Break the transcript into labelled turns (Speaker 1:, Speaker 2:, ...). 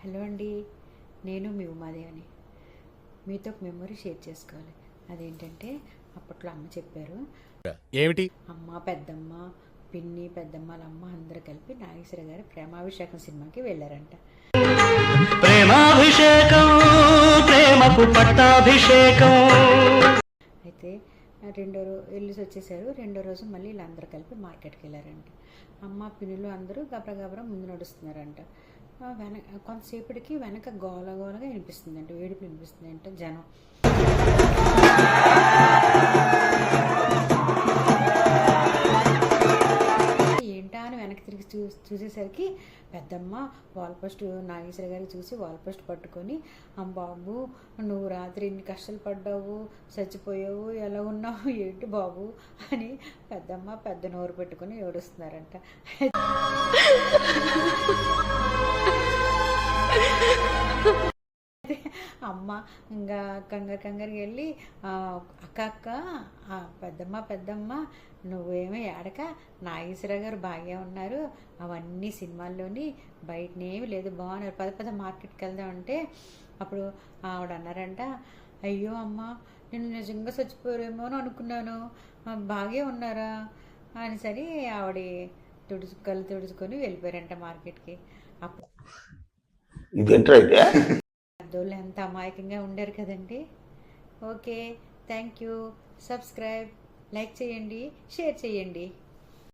Speaker 1: Hello అండి, నేను మీ ఉమాదేవిని. మీతో ఒక మెమొరీ షేర్ చేసుకోవాలి. అదేంటంటే అప్పట్లో అమ్మ చెప్పారు.
Speaker 2: ఏమిటి?
Speaker 1: అమ్మ, పెద్దమ్మ, పిన్ని, పెద్దమ్మల అమ్మ అందరూ కలిపి నాగేశ్వర గారి ప్రేమాభిషేకం సినిమాకి వెళ్ళారంట.
Speaker 3: ప్రేమాభిషేకం, ప్రేమకు పట్టాభిషేకం.
Speaker 1: అయితే వెళ్ళేసి వచ్చేసారు. రెండో రోజు మళ్ళీ వీళ్ళందరూ కలిపి మార్కెట్కి వెళ్ళారంట. అమ్మ, పిన్నులు అందరూ గబరా ముందు నడుస్తున్నారంట. కొంతసేపటికి వెనక గోలగా వినిపిస్తుందంట, వేడుపు వినిపిస్తుందంట. జనం ఏంటా అని వెనక్కి తిరిగి చూసేసరికి పెద్దమ్మ వాల్ పోస్ట్ నాగేశ్వర గారికి చూసి వాల్ పోస్ట్ పట్టుకొని, బాబు నువ్వు రాత్రి ఇన్ని కష్టాలు పడ్డావు, చచ్చిపోయావు, ఎలా ఉన్నావు, ఏంటి బాబు అని పెద్దమ్మ పెద్ద నోరు పెట్టుకొని ఏడుస్తున్నారంట. అమ్మ ఇంకా కంగారుకి వెళ్ళి, అక్క పెద్దమ్మ నువ్వేమో ఏడక, నాగేశ్వర గారు బాగా ఉన్నారు, అవన్నీ సినిమాల్లోని, బయటనేమి లేదు, బాగున్నారు, పద మార్కెట్కి వెళ్దామంటే అప్పుడు ఆవిడ అన్నారంట, అయ్యో అమ్మ నేను నిజంగా చచ్చిపోయారేమో అని అనుకున్నాను, బాగే ఉన్నారా అని సరి ఆవిడ కళ్ళు తుడుచుకొని వెళ్ళిపోయారంట మార్కెట్కి. అప్పుడు పెద్దోళ్ళు ఎంత అమాయకంగా ఉండారు కదండి. Okay, thank you. Subscribe, like చేయండి, షేర్ చేయండి.